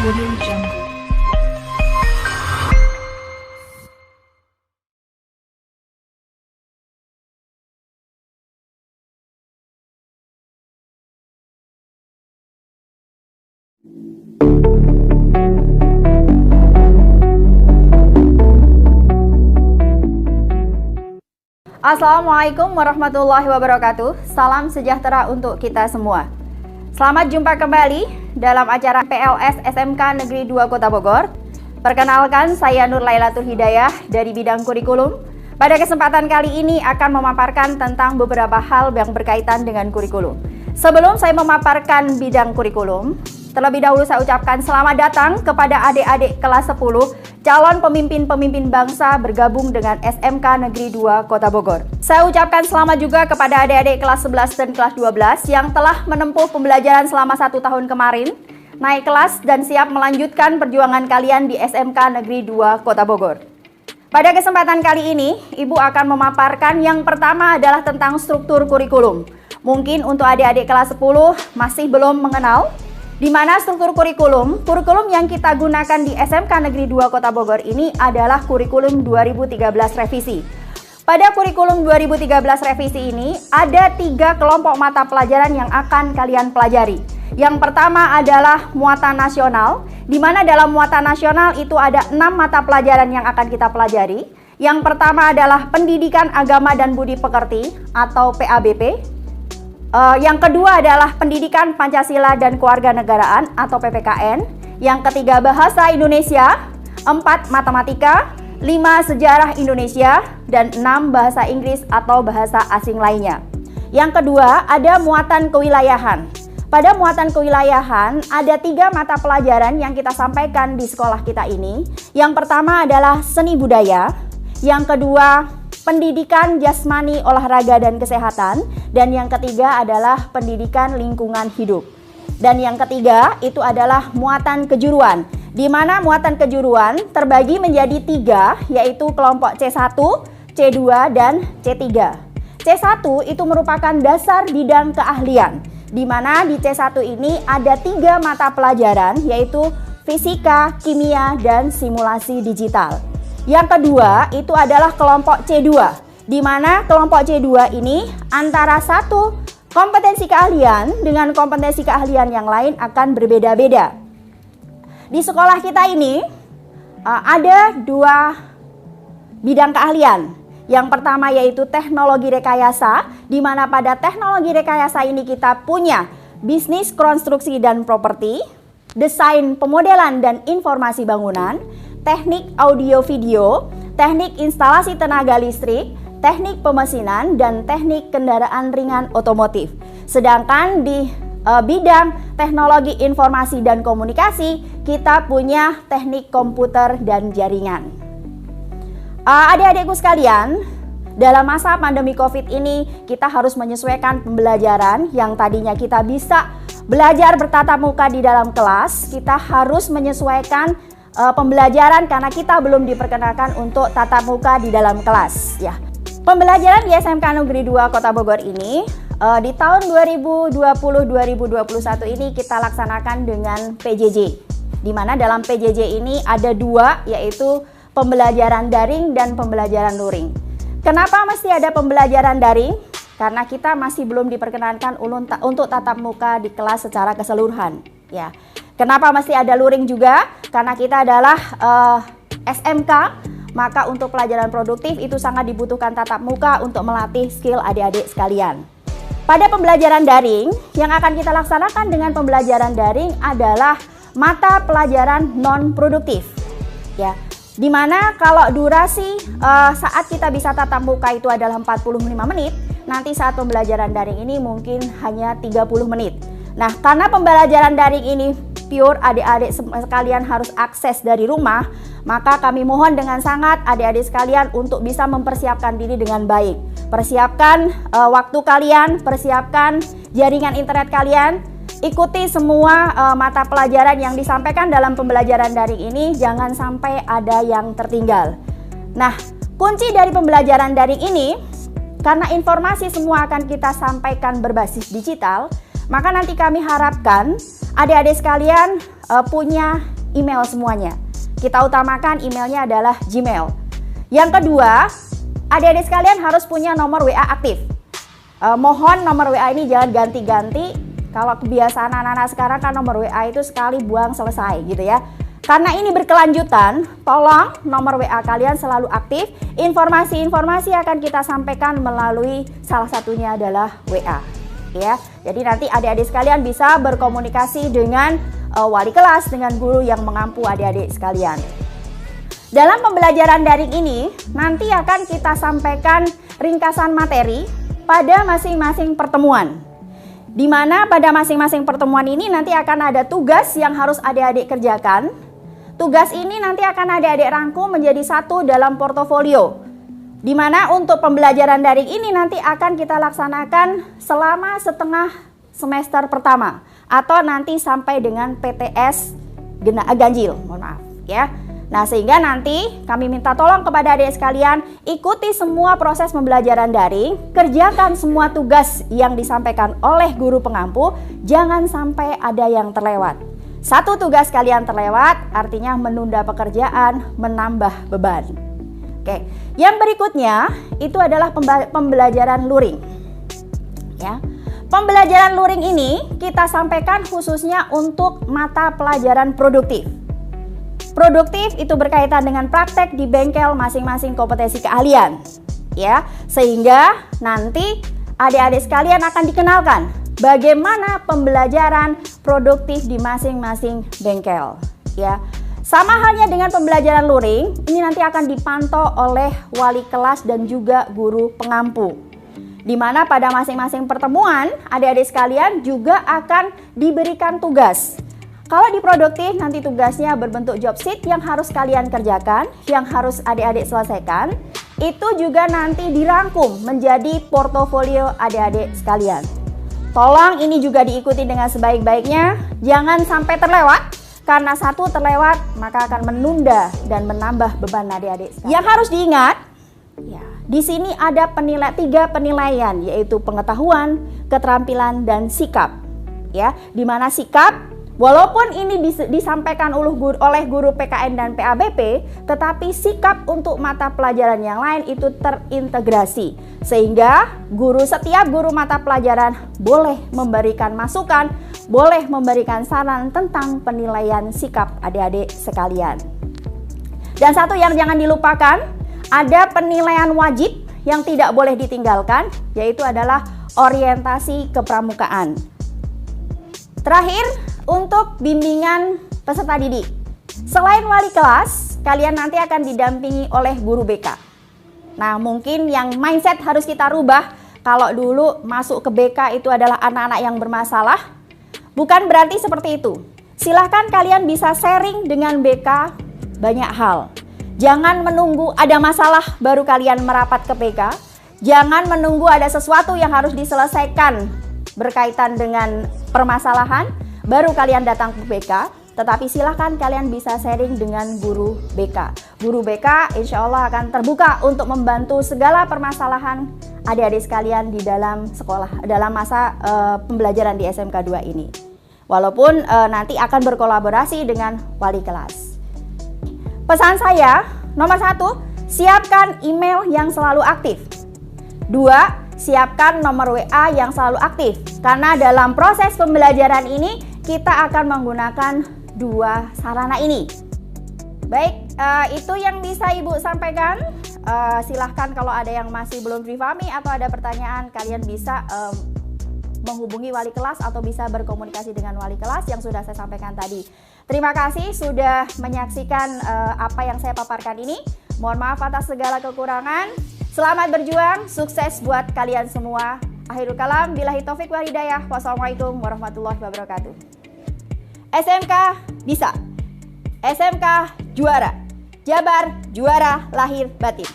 Audio Jungle. Assalamualaikum warahmatullahi wabarakatuh. Salam sejahtera untuk kita semua. Selamat jumpa kembali dalam acara PLS SMK Negeri 2 Kota Bogor. Perkenalkan, saya Nur Lailatul Hidayah dari bidang kurikulum. Pada kesempatan kali ini akan memaparkan tentang beberapa hal yang berkaitan dengan kurikulum. Sebelum saya memaparkan bidang kurikulum, terlebih dahulu saya ucapkan selamat datang kepada adik-adik kelas 10 calon pemimpin-pemimpin bangsa bergabung dengan SMK Negeri 2 Kota Bogor. Saya ucapkan selamat juga kepada adik-adik kelas 11 dan kelas 12 yang telah menempuh pembelajaran selama 1 tahun kemarin, naik kelas dan siap melanjutkan perjuangan kalian di SMK Negeri 2 Kota Bogor. Pada kesempatan kali ini, Ibu akan memaparkan yang pertama adalah tentang struktur kurikulum. Mungkin untuk adik-adik kelas 10 masih belum mengenal di mana struktur kurikulum yang kita gunakan di SMK Negeri 2 Kota Bogor ini adalah kurikulum 2013 revisi. Pada kurikulum 2013 revisi ini ada 3 kelompok mata pelajaran yang akan kalian pelajari. Yang pertama adalah muatan nasional, di mana dalam muatan nasional itu ada 6 mata pelajaran yang akan kita pelajari. Yang pertama adalah pendidikan agama dan budi pekerti atau PABP. Yang kedua adalah pendidikan Pancasila dan Kewarganegaraan atau PPKN. Yang ketiga bahasa Indonesia, 4 matematika, 5 sejarah Indonesia, dan 6 bahasa Inggris atau bahasa asing lainnya. Yang kedua ada muatan kewilayahan. Pada muatan kewilayahan ada 3 mata pelajaran yang kita sampaikan di sekolah kita ini. Yang pertama adalah seni budaya, yang kedua pendidikan jasmani, olahraga, dan kesehatan. Dan yang ketiga adalah pendidikan lingkungan hidup. Dan yang ketiga itu adalah muatan kejuruan, di mana muatan kejuruan terbagi menjadi 3, yaitu kelompok C1, C2, dan C3. C1 itu merupakan dasar bidang keahlian, di mana di C1 ini ada 3 mata pelajaran, yaitu fisika, kimia, dan simulasi digital. Yang kedua itu adalah kelompok C2, di mana kelompok C2 ini antara satu kompetensi keahlian dengan kompetensi keahlian yang lain akan berbeda-beda. Di sekolah kita ini ada 2 bidang keahlian. Yang pertama yaitu teknologi rekayasa, di mana pada teknologi rekayasa ini kita punya bisnis konstruksi dan properti, desain pemodelan dan informasi bangunan, teknik audio video, teknik instalasi tenaga listrik, teknik pemesinan, dan teknik kendaraan ringan otomotif. Sedangkan di bidang teknologi informasi dan komunikasi, kita punya teknik komputer dan jaringan. Adik-adikku sekalian, dalam masa pandemi COVID ini, kita harus menyesuaikan pembelajaran yang tadinya kita bisa belajar bertatap muka di dalam kelas, kita harus menyesuaikan pembelajaran karena kita belum diperkenalkan untuk tatap muka di dalam kelas ya. Pembelajaran di SMK Negeri 2 Kota Bogor ini di tahun 2020-2021 ini kita laksanakan dengan PJJ. Di mana dalam PJJ ini ada 2, yaitu pembelajaran daring dan pembelajaran luring. Kenapa mesti ada pembelajaran daring? Karena kita masih belum diperkenankan untuk tatap muka di kelas secara keseluruhan ya. Kenapa masih ada luring juga? Karena kita adalah SMK, maka untuk pelajaran produktif itu sangat dibutuhkan tatap muka untuk melatih skill adik-adik sekalian. Pada pembelajaran daring, yang akan kita laksanakan dengan pembelajaran daring adalah mata pelajaran non-produktif. Ya, dimana kalau durasi saat kita bisa tatap muka itu adalah 45 menit, nanti saat pembelajaran daring ini mungkin hanya 30 menit. Nah, karena pembelajaran daring ini pure adik-adik sekalian harus akses dari rumah, maka kami mohon dengan sangat adik-adik sekalian untuk bisa mempersiapkan diri dengan baik. Persiapkan waktu kalian, persiapkan jaringan internet kalian, ikuti semua mata pelajaran yang disampaikan dalam pembelajaran daring ini, jangan sampai ada yang tertinggal. Nah, kunci dari pembelajaran daring ini, karena informasi semua akan kita sampaikan berbasis digital, maka nanti kami harapkan adik-adik sekalian punya email semuanya. Kita utamakan emailnya adalah Gmail. Yang kedua, adik-adik sekalian harus punya nomor WA aktif. Mohon nomor WA ini jangan ganti-ganti. Kalau kebiasaan anak-anak sekarang kan nomor WA itu sekali buang selesai gitu ya. Karena ini berkelanjutan, tolong nomor WA kalian selalu aktif. Informasi-informasi akan kita sampaikan melalui salah satunya adalah WA. Ya, jadi nanti adik-adik sekalian bisa berkomunikasi dengan wali kelas, dengan guru yang mengampu adik-adik sekalian. Dalam pembelajaran daring ini, nanti akan kita sampaikan ringkasan materi pada masing-masing pertemuan. Di mana pada masing-masing pertemuan ini nanti akan ada tugas yang harus adik-adik kerjakan. Tugas ini nanti akan adik-adik rangkum menjadi satu dalam portofolio. Di mana untuk pembelajaran daring ini nanti akan kita laksanakan selama setengah semester pertama atau nanti sampai dengan PTS ganjil, mohon maaf ya. Nah, sehingga nanti kami minta tolong kepada adik sekalian, ikuti semua proses pembelajaran daring, kerjakan semua tugas yang disampaikan oleh guru pengampu, jangan sampai ada yang terlewat. Satu tugas kalian terlewat artinya menunda pekerjaan, menambah beban. Oke, yang berikutnya itu adalah pembelajaran luring. Ya. Pembelajaran luring ini kita sampaikan khususnya untuk mata pelajaran produktif. Produktif itu berkaitan dengan praktek di bengkel masing-masing kompetensi keahlian. Ya, sehingga nanti adik-adik sekalian akan dikenalkan bagaimana pembelajaran produktif di masing-masing bengkel. Ya. Sama halnya dengan pembelajaran luring, ini nanti akan dipantau oleh wali kelas dan juga guru pengampu. Di mana pada masing-masing pertemuan, adik-adik sekalian juga akan diberikan tugas. Kalau di produktif, nanti tugasnya berbentuk job sheet yang harus kalian kerjakan, yang harus adik-adik selesaikan. Itu juga nanti dirangkum menjadi portofolio adik-adik sekalian. Tolong ini juga diikuti dengan sebaik-baiknya, jangan sampai terlewat. Karena satu terlewat, maka akan menunda dan menambah beban adik-adik sekalian. Yang harus diingat, ya, di sini ada tiga penilaian, yaitu pengetahuan, keterampilan, dan sikap. Ya, di mana sikap, walaupun ini disampaikan oleh guru PKN dan PABP, tetapi sikap untuk mata pelajaran yang lain itu terintegrasi. Sehingga setiap guru mata pelajaran boleh memberikan masukan, boleh memberikan saran tentang penilaian sikap adik-adik sekalian. Dan satu yang jangan dilupakan, ada penilaian wajib yang tidak boleh ditinggalkan, yaitu adalah orientasi kepramukaan. Terakhir, untuk bimbingan peserta didik. Selain wali kelas, kalian nanti akan didampingi oleh guru BK. Nah, mungkin yang mindset harus kita rubah. Kalau dulu masuk ke BK itu adalah anak-anak yang bermasalah, bukan berarti seperti itu. Silahkan kalian bisa sharing dengan BK banyak hal. Jangan menunggu ada masalah baru kalian merapat ke BK. Jangan menunggu ada sesuatu yang harus diselesaikan berkaitan dengan permasalahan, baru kalian datang ke BK. Tetapi silahkan kalian bisa sharing dengan guru BK. Guru BK insya Allah akan terbuka untuk membantu segala permasalahan adik-adik sekalian di dalam sekolah, dalam masa pembelajaran di SMK 2 ini. Walaupun nanti akan berkolaborasi dengan wali kelas. Pesan saya, nomor 1, siapkan email yang selalu aktif. 2, siapkan nomor WA yang selalu aktif. Karena dalam proses pembelajaran ini kita akan menggunakan 2 sarana ini. Baik, itu yang bisa Ibu sampaikan. Silahkan kalau ada yang masih belum difahami atau ada pertanyaan, kalian bisa menghubungi wali kelas atau bisa berkomunikasi dengan wali kelas yang sudah saya sampaikan tadi. Terima kasih sudah menyaksikan apa yang saya paparkan ini. Mohon maaf atas segala kekurangan. Selamat berjuang, sukses buat kalian semua. Akhirul kalam, billahi taufik wal hidayah. Wassalamualaikum warahmatullahi wabarakatuh. SMK bisa. SMK juara. Jabar juara lahir batin.